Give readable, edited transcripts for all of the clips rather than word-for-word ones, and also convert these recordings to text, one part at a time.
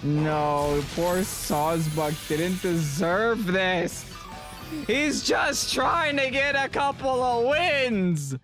No, poor Sawsbuck didn't deserve this. He's just trying to get a couple of wins.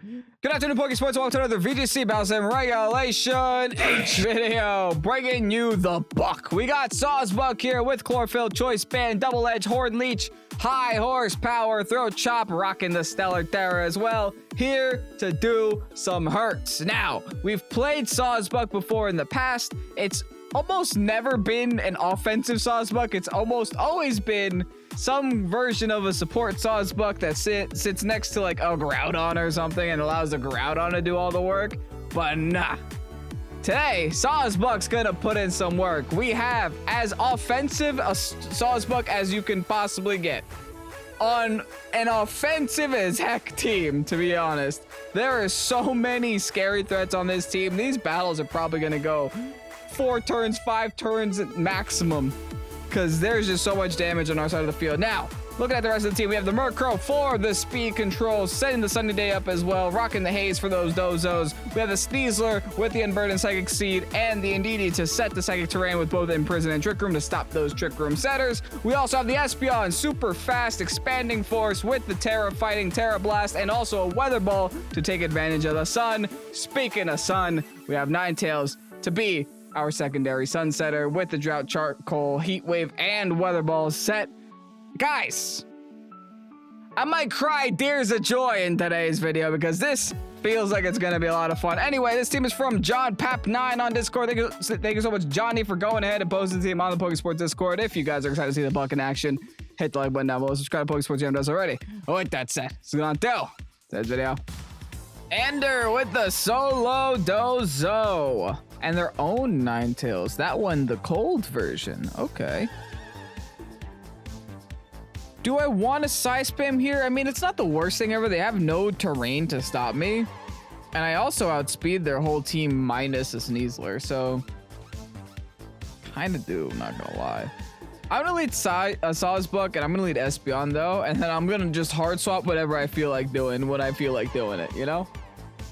Good afternoon, Pokesports. Welcome to another VGC Battles and Regulation H video. Bringing you the buck. We got Sawsbuck here with Chlorophyll, Choice Band, Double Edge, Horn Leech, High Horsepower, Throat Chop, rocking the Stellar Terra as well. Here to do some hurts. Now, we've played Sawsbuck before in the past. It's almost never been an offensive Sawsbuck. It's almost always been some version of a support Sawsbuck that sits next to like a Groudon or something and allows the Groudon to do all the work. But nah. Today, Sawsbuck's gonna put in some work. We have as offensive a Sawsbuck as you can possibly get on an offensive as heck team, to be honest. There are so many scary threats on this team. These battles are probably gonna go 4 turns, 5 turns maximum, because there's just so much damage on our side of the field. Now, looking at the rest of the team, we have the Murkrow for the speed control, setting the Sunny Day up as well, rocking the Haze for those dozos. We have the Sneasler with the Unburdened Psychic Seed and the Indeedee to set the Psychic Terrain with both Imprison and Trick Room to stop those Trick Room setters. We also have the Espeon, super fast expanding force with the Terra fighting Terra Blast and also a Weather Ball to take advantage of the sun. Speaking of sun, we have Ninetales to be our secondary Sunsetter with the Drought Charcoal, Heat Wave, and Weather Ball set. Guys, I might cry tears of joy in today's video because this feels like it's gonna be a lot of fun. Anyway, this team is from John Pap9 on Discord. Thank you so much, Johnny, for going ahead and posting the team on the Pokesports Discord. If you guys are excited to see the buck in action, hit the like button down below. Subscribe to Pokesports if you haven't done so already. With that said, let's get on to today's video. Ender with the Solo Dozo and their own Ninetales. That one, the cold version. Okay. Do I want to side spam here? I mean, it's not the worst thing ever. They have no terrain to stop me. And I also outspeed their whole team minus a Sneasler. So, kind of do, I'm not going to lie. I'm going to lead Sawsbuck and I'm going to lead Espeon though. And then I'm going to just hard swap whatever I feel like doing when I feel like doing it, you know?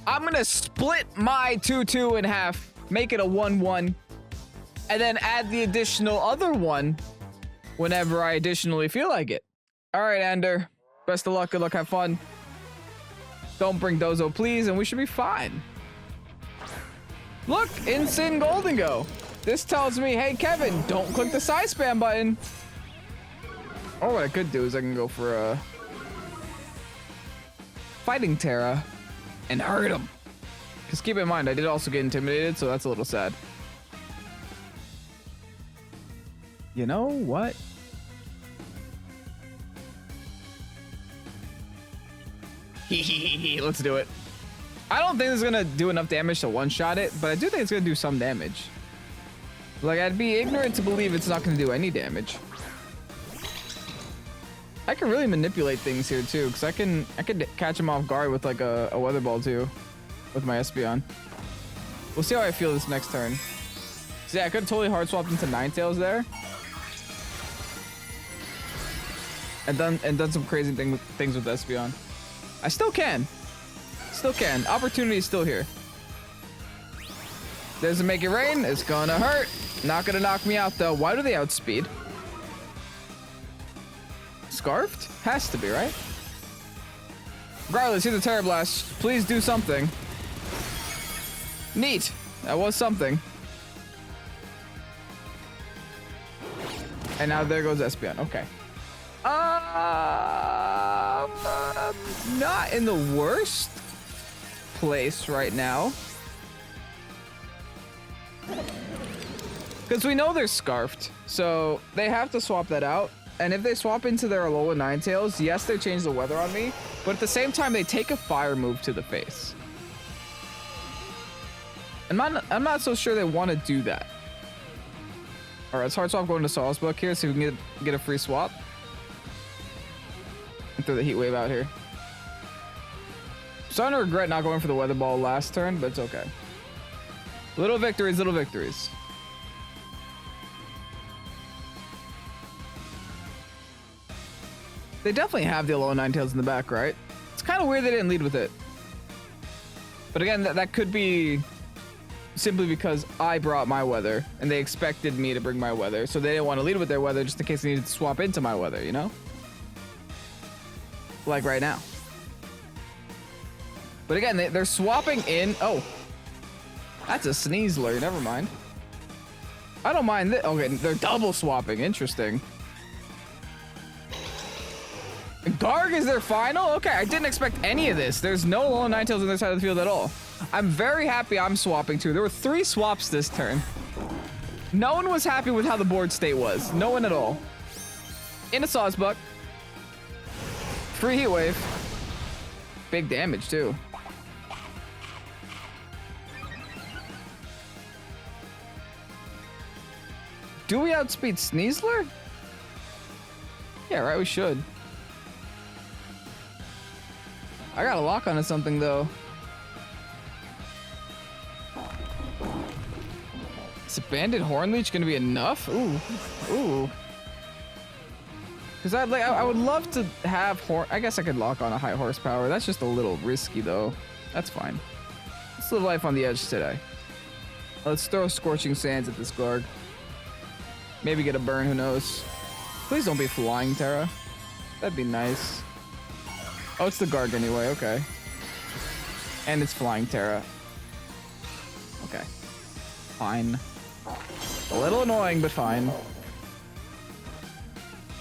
I'm going to split my 2-2 in half, make it a 1-1, and then add the additional other one whenever I additionally feel like it. All right, Ender. Best of luck. Good luck. Have fun. Don't bring Dozo, please, and we should be fine. Look, Insane Golden Go. This tells me, hey, Kevin, don't click the side spam button. Or what I could do is I can go for a Fighting Terra and hurt him. Because keep in mind, I did also get intimidated, so that's a little sad. You know what? Let's do it. I don't think this is gonna do enough damage to one-shot it, but I do think it's gonna do some damage. Like, I'd be ignorant to believe it's not gonna do any damage. I can really manipulate things here too, because I can catch him off guard with like a Weather Ball too, with my Espeon. We'll see how I feel this next turn. So yeah, I could have totally hard swapped into Ninetales there, and done some crazy things with Espeon. I still can. Opportunity is still here. There's a Make It Rain. It's gonna hurt. Not gonna knock me out though. Why do they outspeed? Scarfed? Has to be, right? Regardless, here's a Terra Blast. Please do something. Neat. That was something. And now there goes Espeon. Okay. Not in the worst place right now. Because we know they're scarfed. So they have to swap that out. And if they swap into their Alola Ninetales, yes, they change the weather on me. But at the same time, they take a fire move to the face. I'm not so sure they want to do that. All right, let's hard swap going to Sawsbuck here so we can get a free swap. And throw the Heat Wave out here. Starting to regret not going for the Weather Ball last turn, but it's okay. Little victories, little victories. They definitely have the Alola Ninetales in the back, right? It's kind of weird they didn't lead with it. But again, that could be simply because I brought my weather and they expected me to bring my weather, so they didn't want to lead with their weather just in case they needed to swap into my weather, you know? Like right now. But again, they're swapping in. Oh, that's a Sneasler. Never mind. I don't mind this. Okay, they're double swapping. Interesting. Garg is their final? Okay, I didn't expect any of this. There's no low Ninetales on their side of the field at all. I'm very happy I'm swapping too. There were 3 swaps this turn. No one was happy with how the board state was. No one at all. In a Sawsbuck. Free Heat Wave. Big damage too. Do we outspeed Sneasler? Yeah, right, we should. I got a lock onto something though. Is a Banded Hornleech gonna be enough? Ooh, ooh. Cause I would love to have I guess I could lock on a high horsepower. That's just a little risky though. That's fine. Let's live life on the edge today. Let's throw Scorching Sands at this Garg. Maybe get a burn, who knows? Please don't be Flying Terra. That'd be nice. Oh, it's the Garg anyway, okay. And it's Flying Terra. Okay. Fine. A little annoying, but fine.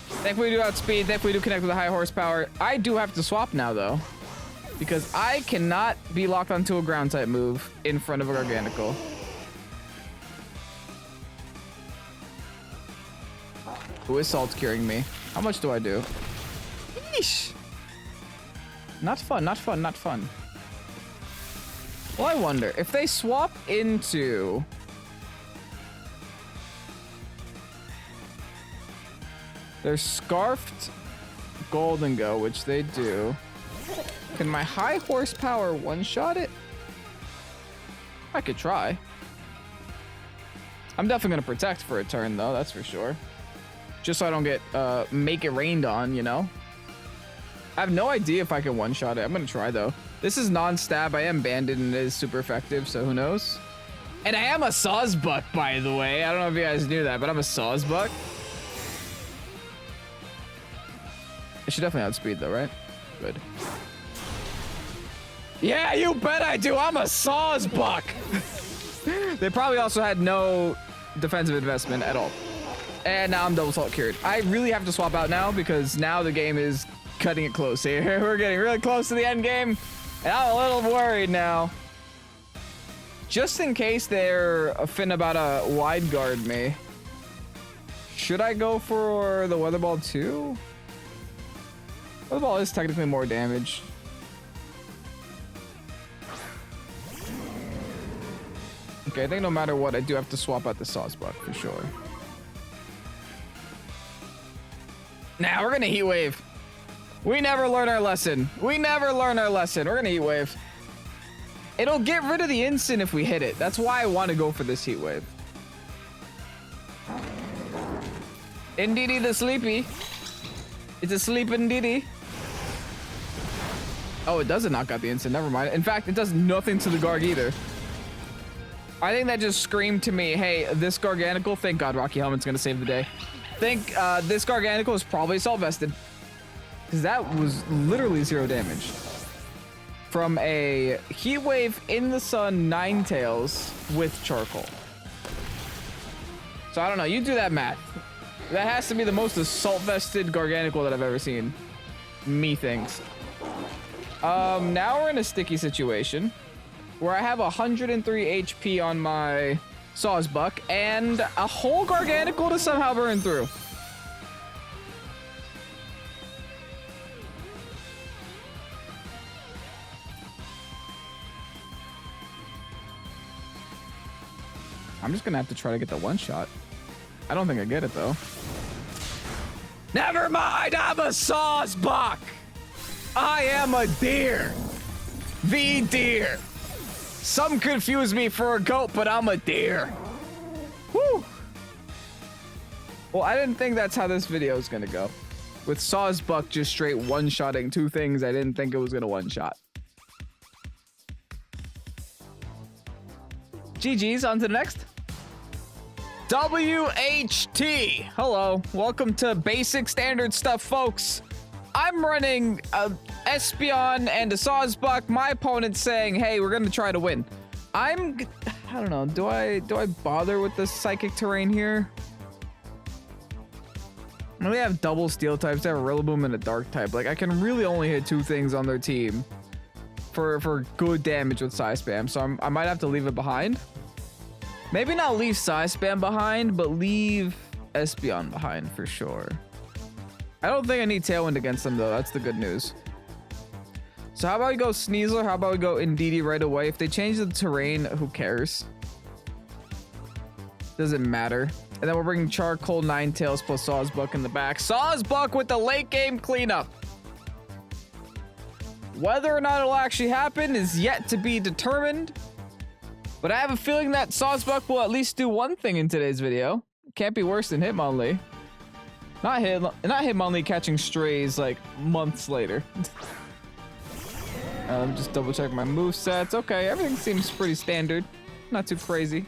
Thankfully we do outspeed, thankfully we do connect with a high horsepower. I do have to swap now though. Because I cannot be locked onto a ground type move in front of a Garganacl. Who is salt curing me? How much do I do? Yeesh. Not fun, not fun, not fun. Well, I wonder if they swap into their Scarfed Golden Go, which they do. Can my high horsepower one-shot it? I could try. I'm definitely gonna protect for a turn though, that's for sure. Just so I don't get make it rained on, you know? I have no idea if I can one-shot it. I'm gonna try though. This is non-stab. I am banded and it is super effective, so who knows? And I am a Sawsbuck, by the way. I don't know if you guys knew that, but I'm a Sawsbuck. I should definitely outspeed though, right? Good. Yeah, you bet I do. I'm a Sawsbuck. They probably also had no defensive investment at all. And now I'm double salt cured. I really have to swap out now because now the game is cutting it close here. We're getting really close to the end game. And I'm a little worried now. Just in case they're finna about to wide guard me. Should I go for the Weather Ball too? Weather Ball is technically more damage. Okay, I think no matter what, I do have to swap out the Sawsbuck for sure. Now we're gonna Heat Wave. We never learn our lesson. We never learn our lesson. We're gonna Heat Wave. It'll get rid of the instant if we hit it. That's why I want to go for this Heat Wave. Indeedy the sleepy. It's a sleeping Diddy. Oh, it doesn't knock out the instant. Never mind. In fact, it does nothing to the Garg either. I think that just screamed to me, hey, this Garganacl, thank God Rocky Helmet's gonna save the day. Think this Garganacl is probably Salt Vested. Because that was literally 0 damage. From a Heat Wave in the Sun Ninetales with Charcoal. So I don't know, you do that math. That has to be the most Assault Vested Garganacl that I've ever seen. Methinks. Now we're in a sticky situation where I have 103 HP on my Sawsbuck and a whole Garganacl to somehow burn through. I'm just gonna have to try to get the one shot. I don't think I get it though. Never mind, I'm a Sawsbuck. I am a deer. The deer. Some confuse me for a goat, but I'm a deer. Woo. Well, I didn't think that's how this video is gonna go. With Sawsbuck just straight one-shotting 2 things I didn't think it was gonna one-shot. GG's, on to the next. WHT. Hello, welcome to basic standard stuff, folks. I'm running a Espeon and a Sawsbuck. My opponent's saying, hey, we're gonna try to win. I don't know, do I bother with the psychic terrain here? They have double steel types. They have a Rillaboom and a dark type. Like, I can really only hit 2 things on their team for good damage with Psy Spam, so I might have to leave it behind. Maybe not leave Psy Spam behind, but leave Espeon behind for sure. I don't think I need Tailwind against them, though. That's the good news. So how about we go Sneasler? How about we go Indeedee right away? If they change the terrain, who cares? Doesn't matter. And then we're bringing Charcoal, Ninetales plus Sawsbuck in the back. Sawsbuck with the late game cleanup. Whether or not it'll actually happen is yet to be determined. But I have a feeling that Sawsbuck will at least do one thing in today's video. Can't be worse than Hitmonlee. Not Hitmonlee catching strays like months later. Let me just double check my movesets. Okay, everything seems pretty standard. Not too crazy.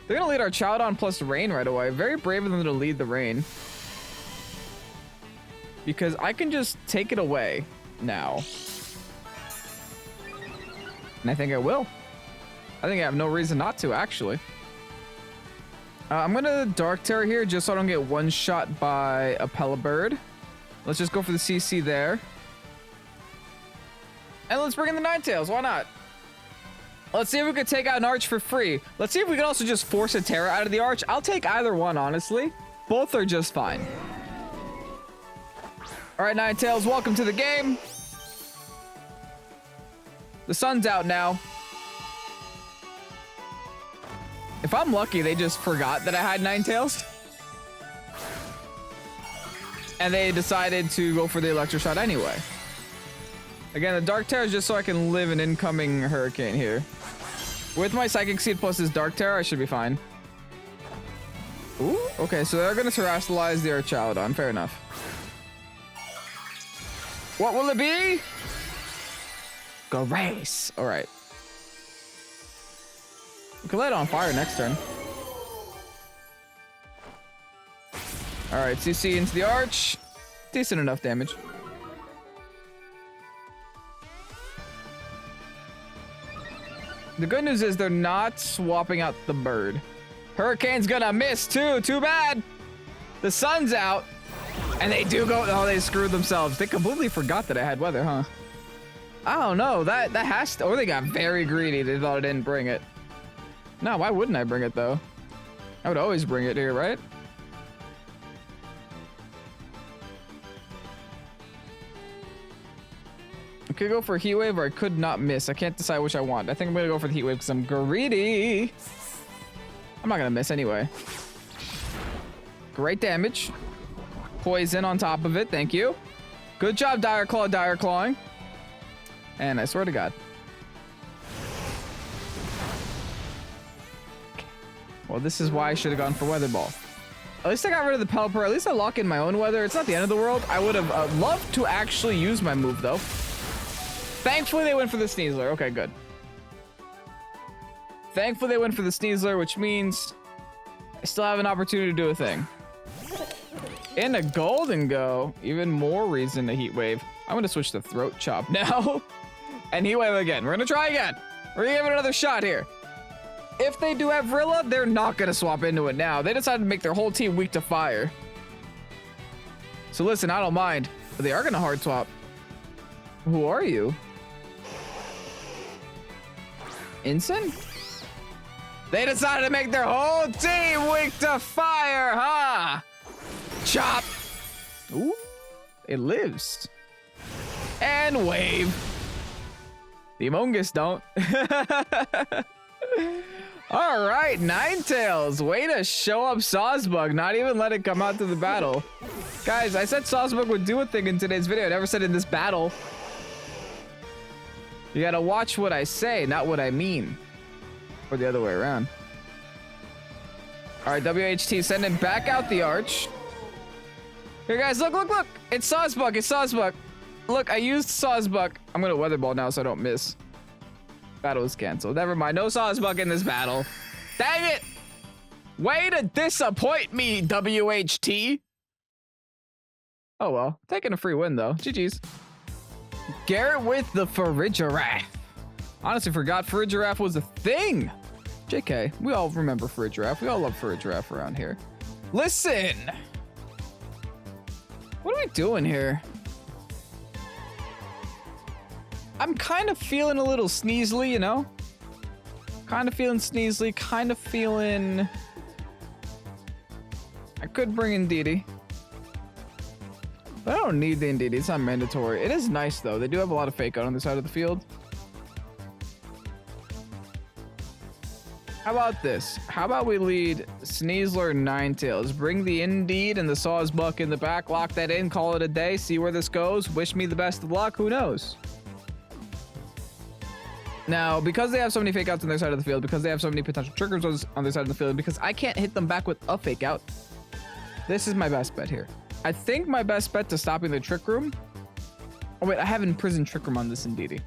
They're gonna lead our Chowdon plus Rain right away. Very brave of them to lead the Rain. Because I can just take it away now. And I think I will. I think I have no reason not to, actually. I'm gonna Dark Terror here just so I don't get one shot by a Pelibird. Let's just go for the CC there. And let's bring in the Ninetales, why not? Let's see if we could take out an Arch for free. Let's see if we could also just force a Terra out of the Arch. I'll take either one, honestly. Both are just fine. All right, Ninetales, welcome to the game. The sun's out now. If I'm lucky, they just forgot that I had Ninetales. And they decided to go for the Electro Shot anyway. Again, the Dark Terror is just so I can live an incoming Hurricane here. With my Psychic Seed plus this Dark Terror, I should be fine. Ooh, okay, so they're going to Terrasilize the Archaeodon. Fair enough. What will it be? Go race. All right. We can light it on fire next turn. All right, CC into the Arch. Decent enough damage. The good news is they're not swapping out the bird. Hurricane's gonna miss too. Too bad. The sun's out. And they do go. Oh, they screwed themselves. They completely forgot that I had weather, huh? I don't know. That has to. Or they got very greedy. They thought I didn't bring it. No, why wouldn't I bring it though? I would always bring it here, right? I could go for Heat Wave or I could not miss. I can't decide which I want. I think I'm gonna go for the Heat Wave because I'm greedy. I'm not gonna miss anyway. Great damage. Poison on top of it. Thank you. Good job, Dire Clawing. And I swear to God. Well, this is why I should have gone for Weather Ball. At least I got rid of the Pelipper. At least I lock in my own weather. It's not the end of the world. I would have loved to actually use my move, though. Thankfully, they went for the Sneasler. Okay, good. Thankfully, they went for the Sneasler, which means I still have an opportunity to do a thing. In a Golden Go, even more reason to Heat Wave. I'm going to switch to Throat Chop now. And Heat Wave again. We're going to try again. We're going to give it another shot here. If they do have Rilla, they're not going to swap into it now. They decided to make their whole team weak to fire. So listen, I don't mind. But they are going to hard swap. Who are you? Ensign? They decided to make their whole team weak to fire, huh? Chop. Ooh, it lives. And wave. The Among Us don't. All right, Ninetales. Way to show up Sawsbuck. Not even let it come out to the battle. Guys, I said Sawsbuck would do a thing in today's video. I never said in this battle. You gotta watch what I say, not what I mean. Or the other way around. All right, WHT sending back out the Arch. Here, guys, look, look, look. It's Sawsbuck. It's Sawsbuck. Look, I used Sawsbuck. I'm gonna Weather Ball now so I don't miss. Battle was canceled. Never mind. No Sawsbuck in this battle. Dang it! Way to disappoint me, WHT. Oh well. Taking a free win though. GG's. Garrett with the Farigiraffe. Honestly forgot Farigiraffe was a thing. JK. We all remember Farigiraffe. We all love Farigiraffe around here. Listen. What are we doing here? I'm kind of feeling a little Sneasely, you know? Kind of feeling Sneasely, kind of feeling... I could bring in Didi. But I don't need the Indeedee, it's not mandatory. It is nice though, they do have a lot of fake out on the side of the field. How about this? How about we lead Sneasler Ninetales, bring the Indeed and the Sawsbuck in the back, lock that in, call it a day, see where this goes, wish me the best of luck, who knows? Now, because they have so many fake outs on their side of the field, because they have so many potential triggers on their side of the field, because I can't hit them back with a fake out, this is my best bet here. I think my best bet to stopping the Trick Room... Oh wait, I have Imprisoned Trick Room on this Indeedee.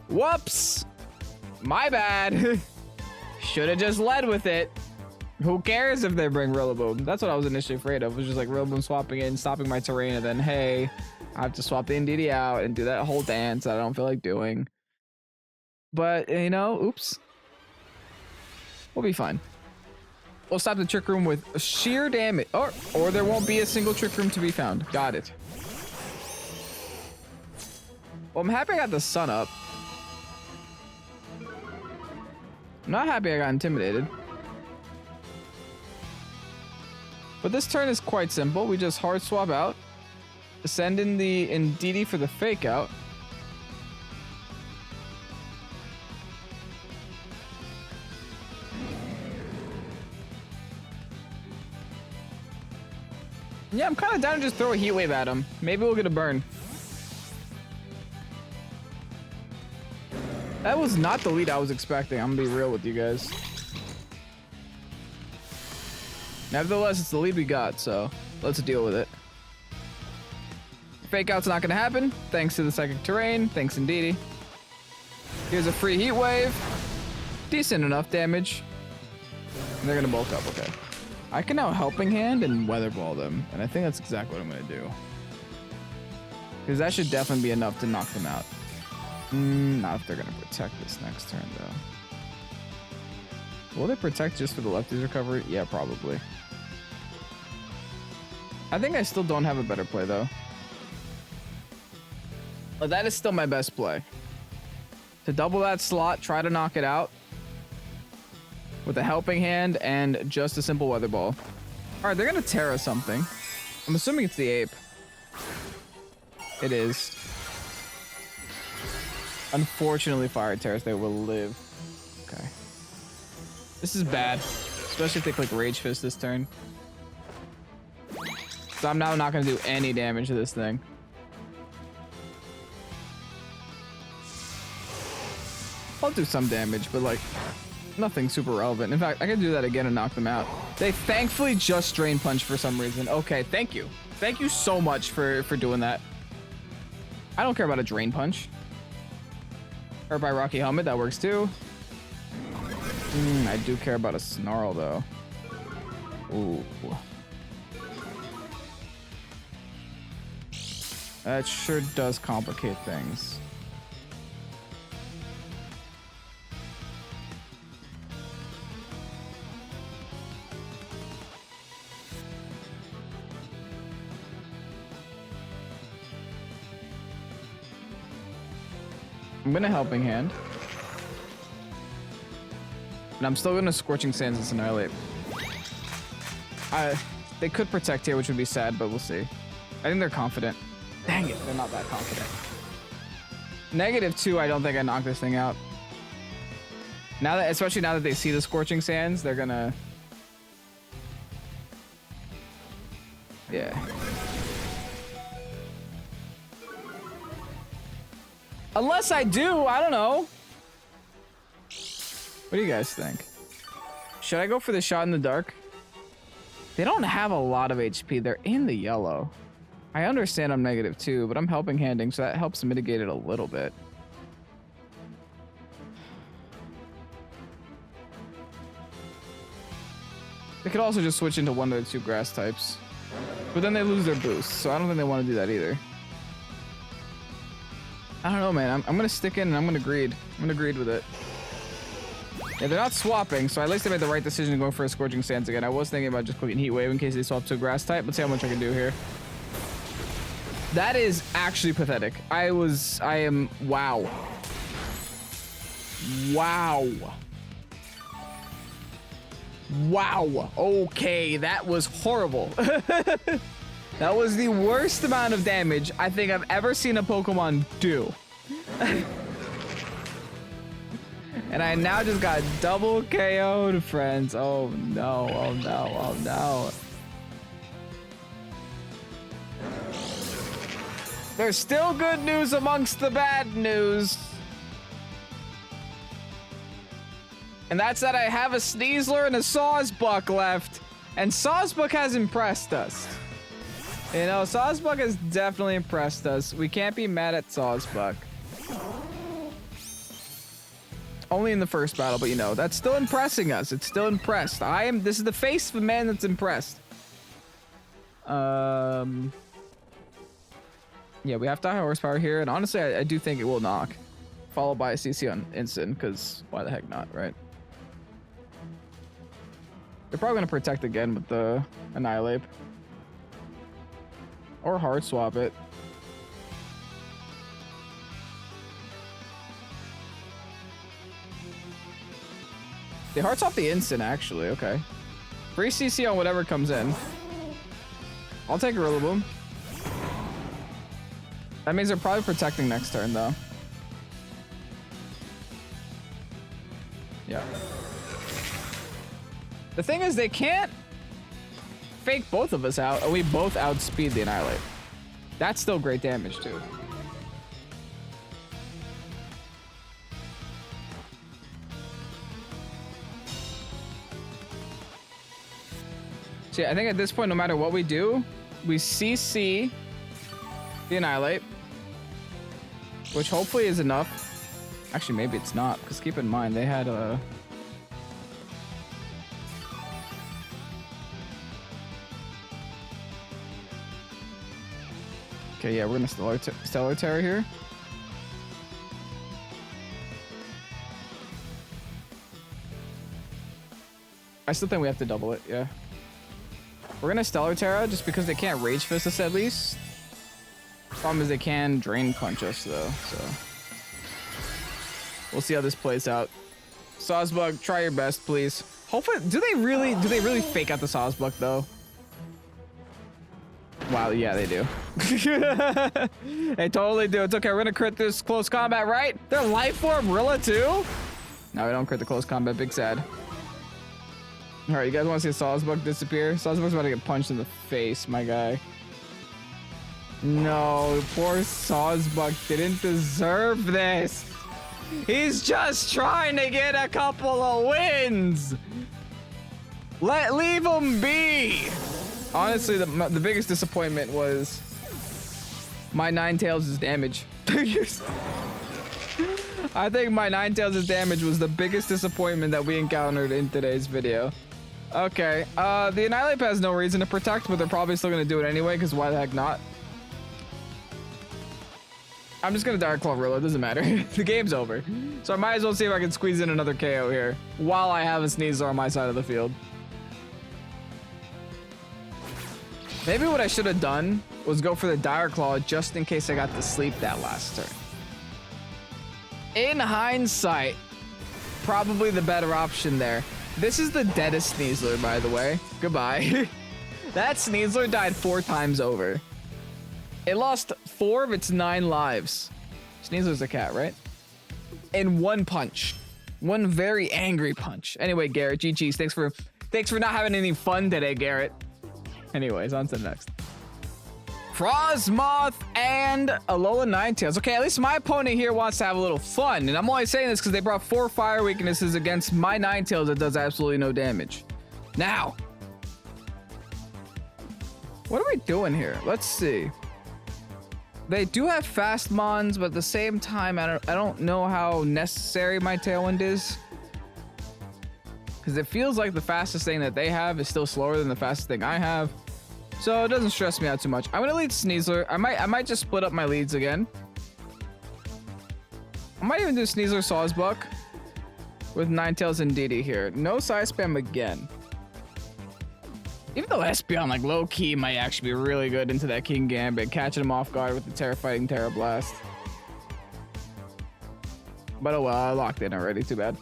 Whoops! My bad. Should have just led with it. Who cares if they bring Rillaboom? That's what I was initially afraid of. It was just like Rillaboom swapping in, stopping my terrain, and then, hey, I have to swap the Indeedee out and do that whole dance that I don't feel like doing. But, you know, oops. We'll be fine. We'll stop the Trick Room with sheer damage. Or there won't be a single Trick Room to be found. Got it. Well, I'm happy I got the sun up. I'm not happy I got intimidated. But this turn is quite simple. We just hard swap out. Send in the Indeedee for the fake out. Yeah, I'm kind of down to just throw a heat wave at him. Maybe we'll get a burn. That was not the lead I was expecting. I'm gonna be real with you guys. Nevertheless, it's the lead we got, so let's deal with it. Fake out's not gonna happen, thanks to the psychic terrain. Thanks, Indeedee. Here's a free heat wave. Decent enough damage. And they're gonna bulk up, okay. I can now Helping Hand and Weather Ball them, and I think that's exactly what I'm gonna do. Because that should definitely be enough to knock them out. Not if they're gonna protect this next turn, though. Will they protect just for the lefties recovery? Yeah, probably. I think I still don't have a better play, though. But that is still my best play. To double that slot, try to knock it out. With a Helping Hand and just a simple Weather Ball. Alright, they're gonna Terra something. I'm assuming it's the Ape. It is. Unfortunately, Fire Terrace, they will live. Okay. This is bad. Especially if they click Rage Fist this turn. So I'm now not gonna do any damage to this thing. I'll do some damage, but like... nothing super relevant. In fact, I can do that again and knock them out. They thankfully just Drain Punch for some reason. Okay, thank you. Thank you so much for doing that. I don't care about a Drain Punch. Or by Rocky Helmet, that works too. I do care about a Snarl though. Ooh. That sure does complicate things. I'm gonna Helping Hand. And I'm still gonna Scorching Sands and Annihilate. They could protect here, which would be sad, but we'll see. I think they're confident. Dang it, they're not that confident. -2, I don't think I knock this thing out. Now that, especially now that they see the Scorching Sands, they're gonna... yeah. Unless I do, I don't know. What do you guys think? Should I go for the Shot in the Dark? They don't have a lot of HP. They're in the yellow. I understand I'm -2, but I'm Helping Handing, so that helps mitigate it a little bit. They could also just switch into one of the two grass types. But then they lose their boost, so I don't think they want to do that either. I don't know, man. I'm gonna stick in and I'm gonna greed. I'm gonna greed with it. Yeah, they're not swapping, so at least they made the right decision going for a Scorching Sands again. I was thinking about just clicking Heat Wave in case they swap to a grass type. Let's see how much I can do here. That is actually pathetic. Wow. Wow. Wow. Okay, that was horrible. That was the worst amount of damage I think I've ever seen a Pokemon do. And I now just got double KO'd, friends. Oh no, oh no, oh no. There's still good news amongst the bad news. And that's that I have a Sneasler and a Sawsbuck left. And Sawsbuck has impressed us. You know, Sawsbuck has definitely impressed us. We can't be mad at Sawsbuck. Only in the first battle, but you know, that's still impressing us. It's still impressed. This is the face of a man that's impressed. Yeah, we have to high horsepower here, and honestly, I do think it will knock. Followed by a CC on instant, because why the heck not, right? They're probably going to protect again with the Annihilate. Or hard swap it. They hard swap the instant, actually. Okay. Free CC on whatever comes in. I'll take Rillaboom. That means they're probably protecting next turn, though. Yeah. The thing is, they can't fake both of us out, and we both outspeed the Annihilate. That's still great damage, too. See, I think at this point, no matter what we do, we CC the Annihilate, which hopefully is enough. Actually, maybe it's not, because keep in mind, they had a... Okay, yeah, we're gonna Stellar Terror here. I still think we have to double it, yeah. We're gonna Stellar Terra just because they can't Rage Fist us at least. Problem is they can Drain Punch us though, so we'll see how this plays out. Sawsbuck, try your best, please. Hopefully, do they really fake out the Sawsbuck though? Wow, yeah, they do. They totally do. It's okay. We're gonna crit this close combat, right? They're Life Orb Rilla too? No, we don't crit the close combat. Big sad. All right, you guys want to see Sawsbuck disappear? Sawsbuck's about to get punched in the face, my guy. No, poor Sawsbuck didn't deserve this. He's just trying to get a couple of wins. Leave him be. Honestly, the biggest disappointment was my Ninetales' damage. I think my Ninetales' damage was the biggest disappointment that we encountered in today's video. Okay, the Annihilate has no reason to protect, but they're probably still gonna do it anyway, because why the heck not? I'm just gonna Dark Claw Rilla, it doesn't matter. The game's over. So I might as well see if I can squeeze in another KO here, while I have a Sneasler on my side of the field. Maybe what I should have done was go for the Dire Claw just in case I got to sleep that last turn. In hindsight, probably the better option there. This is the deadest Sneasler, by the way. Goodbye. That Sneasler died 4 times over. It lost 4 of its 9 lives. Sneasler's a cat, right? In one punch. One very angry punch. Anyway, Garrett, GG's. Thanks for not having any fun today, Garrett. Anyways, on to the next. Frosmoth and Alola Ninetales. Okay, at least my opponent here wants to have a little fun. And I'm only saying this because they brought 4 fire weaknesses against my Ninetales that does absolutely no damage. Now, what are we doing here? Let's see. They do have fast mons, but at the same time, I don't know how necessary my Tailwind is. because it feels like the fastest thing that they have is still slower than the fastest thing I have. So it doesn't stress me out too much. I'm gonna lead Sneasler. I might just split up my leads again. I might even do Sneasler Sawsbuck with Ninetales and Didi here. No side spam again. Even though Espeon, like, low-key might actually be really good into that King Gambit, catching him off guard with the Terrifying Terra Blast. But oh well, I locked in already, too bad.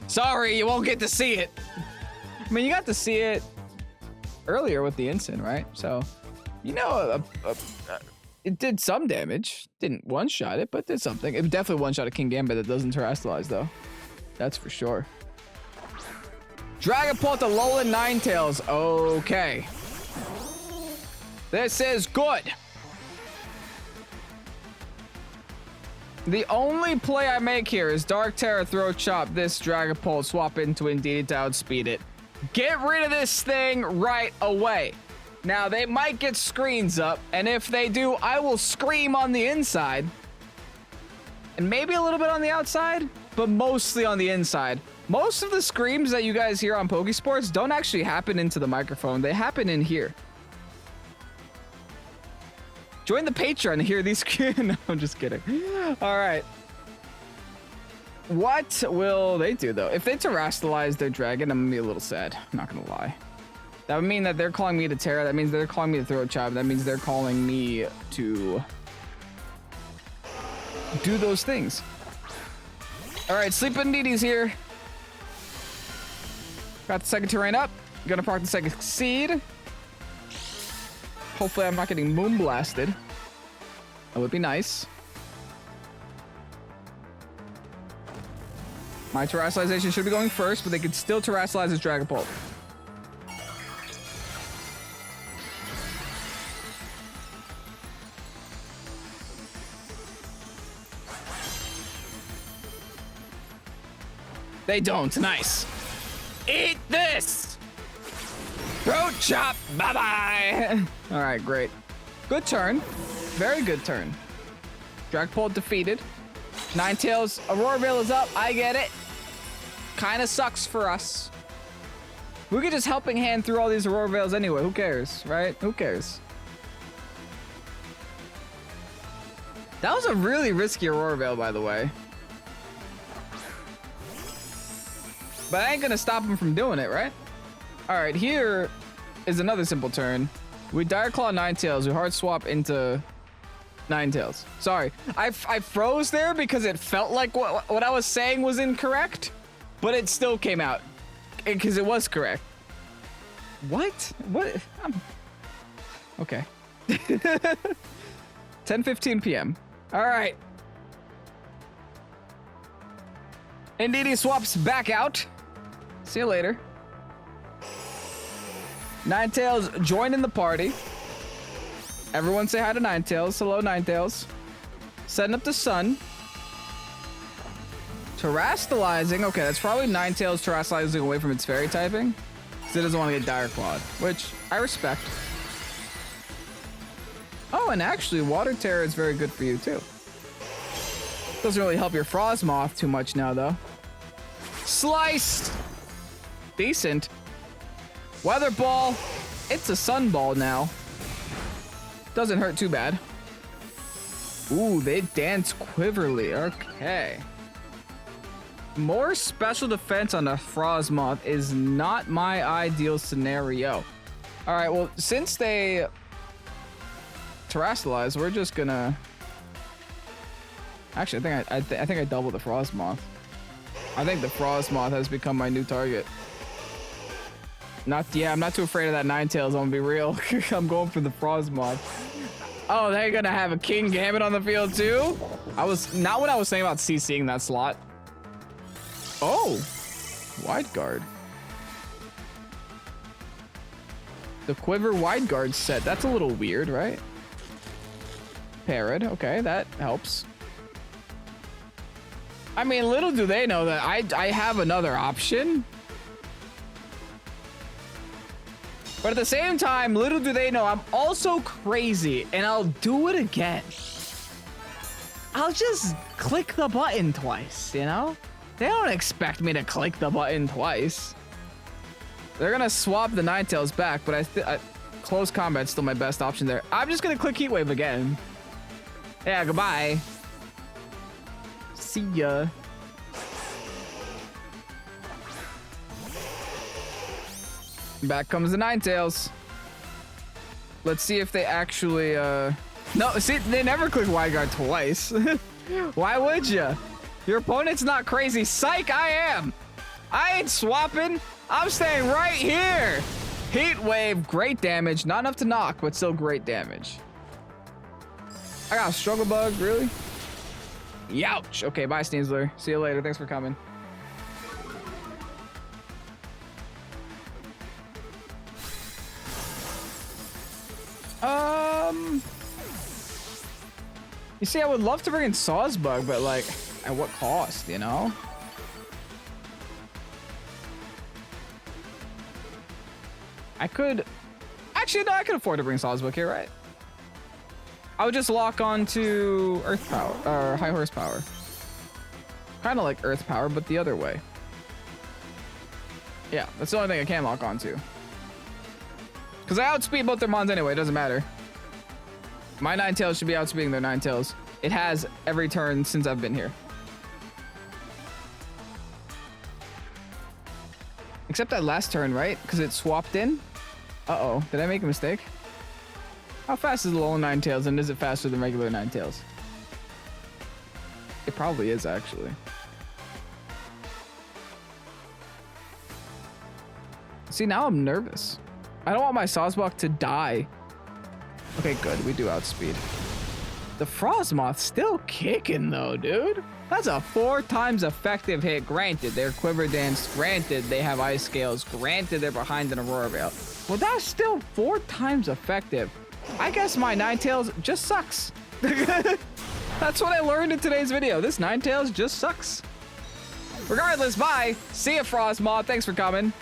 Sorry, you won't get to see it. I mean, you got to see it earlier with the Instant, right? So, you know, it did some damage. Didn't one-shot it, but did something. It definitely one-shot a King Gambit that doesn't terrestrialize, though. That's for sure. Dragapult to Alolan Ninetales. Okay. This is good. The only play I make here is Dark Terror, Throat Chop this Dragapult, swap into Indeedee to outspeed it. Get rid of this thing right away. Now, they might get screens up, and if they do, I will scream on the inside. And maybe a little bit on the outside, but mostly on the inside. Most of the screams that you guys hear on Pokesports don't actually happen into the microphone. They happen in here. Join the Patreon to hear these screams. No, I'm just kidding. All right. What will they do, though? If they terrestrialize their dragon, I'm going to be a little sad. I'm not going to lie. That would mean that they're calling me to Terra. That means they're calling me to Throat Chop. That means they're calling me to do those things. All right, Sleeping Deedee's here. Got the second terrain up. Gonna proc the second seed. Hopefully I'm not getting moon blasted. That would be nice. My terrestrialization should be going first, but they could still terrestrialize this Dragapult. They don't. Nice. Eat this! Throat chop! Bye-bye! Alright, great. Good turn. Very good turn. Dragapult defeated. Ninetales, Aurora Veil is up. I get it. Kinda sucks for us. We could just helping hand through all these Aurora Veils anyway. Who cares, right? Who cares? That was a really risky Aurora Veil, by the way. But I ain't gonna stop him from doing it, right? All right, here is another simple turn. We Dire Claw Ninetales. We hard swap into Ninetales. Sorry, I froze there because it felt like what I was saying was incorrect, but it still came out because it was correct. What? What? Okay. 10:15 p.m. All right. Indeedee swaps back out. See you later. Ninetales joining the party. Everyone say hi to Ninetales. Hello, Ninetales. Setting up the sun. Terrestrializing. Okay, that's probably Ninetales terrestrializing away from its fairy typing. Because it doesn't want to get Dire Clawed, which I respect. Oh, and actually, Water Terror is very good for you, too. Doesn't really help your Frostmoth too much now, though. Sliced! Decent. Weather Ball. It's a Sun Ball now. Doesn't hurt too bad. Ooh, they dance Quiverly. Okay. More special defense on the Frostmoth is not my ideal scenario. All right, well, since they terrestrialize, we're just gonna... Actually, I think I doubled the Frostmoth. I think the Frostmoth has become my new target. I'm not too afraid of that Ninetales, I'm gonna be real. I'm going for the Frostmoth. Oh, they're gonna have a King Gambit on the field too? I was not what I was saying about CCing that slot. Oh, Wide Guard. The Quiver Wide Guard set. That's a little weird, right? Parrot. Okay, that helps. I mean, little do they know that I have another option. But at the same time, little do they know I'm also crazy, and I'll do it again. I'll just click the button twice, you know? They don't expect me to click the button twice. They're gonna swap the Ninetales back, but close combat's still my best option there. I'm just gonna click Heat Wave again. Yeah, goodbye. See ya. Back comes the Ninetales. Let's see if they actually, No, see, they never click Wide Guard twice. Why would you? Your opponent's not crazy. Psych, I am. I ain't swapping. I'm staying right here. Heat Wave, great damage. Not enough to knock, but still great damage. I got a Struggle Bug, really? Youch. Okay, bye, Sneasler. See you later. Thanks for coming. You see, I would love to bring in Sawsbuck, but like, at what cost, you know? I could... Actually, no, I could afford to bring Sawsbuck here, right? I would just lock on to Earth Power, or High Horsepower. Kind of like Earth Power, but the other way. Yeah, that's the only thing I can lock on to. Because I outspeed both their Mons anyway, it doesn't matter. My Ninetales should be outspeeding their Ninetales. It has every turn since I've been here. Except that last turn, right? Because it swapped in. Uh-oh, did I make a mistake? How fast is the little Ninetales, and is it faster than regular Ninetales? It probably is, actually. See, now I'm nervous. I don't want my Sawsbuck to die. Okay, good. We do outspeed. The Frostmoth's still kicking, though, dude. That's a 4 times effective hit. Granted, they're Quiver Dance. Granted, they have Ice Scales. Granted, they're behind an Aurora Veil. Well, that's still 4 times effective. I guess my Ninetales just sucks. That's what I learned in today's video. This Ninetales just sucks. Regardless, bye. See ya, Frostmoth. Thanks for coming.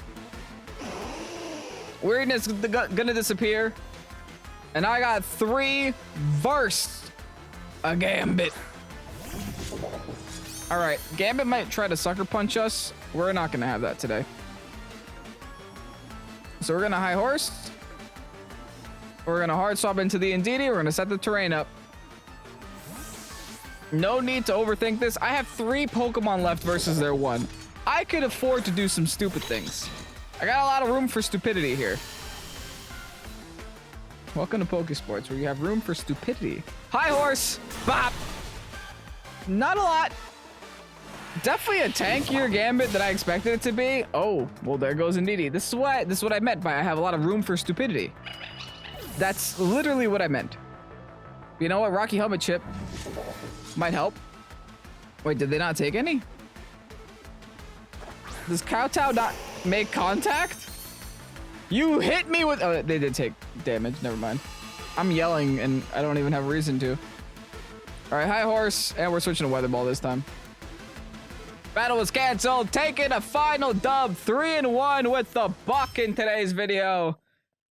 Weirdness gonna disappear. And I got 3 versus a Gambit. All right, Gambit might try to sucker punch us. We're not gonna have that today. So we're gonna High Horse. We're gonna hard swap into the Indeedee. We're gonna set the terrain up. No need to overthink this. I have 3 Pokemon left versus their 1. I could afford to do some stupid things. I got a lot of room for stupidity here. Welcome to Pokesports, where you have room for stupidity. High Horse, bop. Not a lot. Definitely a tankier Gambit than I expected it to be. Oh, well, there goes Indeedee. This is what I meant by I have a lot of room for stupidity. That's literally what I meant. You know what? Rocky Helmet Chip might help. Wait, did they not take any? Does Kowtow not make contact? You hit me with... Oh, they did take damage. Never mind. I'm yelling, and I don't even have a reason to. All right, High Horse, and we're switching to Weather Ball this time. Battle was canceled. Taking a final dub, 3-1 with the Buck in today's video.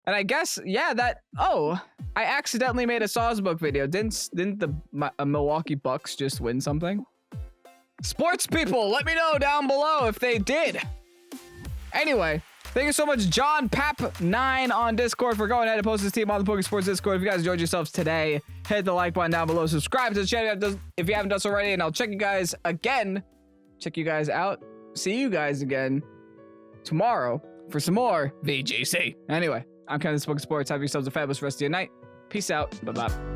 And I guess, yeah, that... Oh, I accidentally made a Sawsbuck video. Didn't the Milwaukee Bucks just win something? Sports people, let me know down below if they did. Anyway, thank you so much, John Pap9 on Discord, for going ahead and posting this team on the Pokesports Discord. If you guys enjoyed yourselves today, hit the like button down below. Subscribe to the channel if you haven't done so already, and I'll check you guys again. Check you guys out. See you guys again tomorrow for some more VGC. Anyway, I'm Ken, this is Pokesports. Have yourselves a fabulous rest of your night. Peace out. Bye-bye.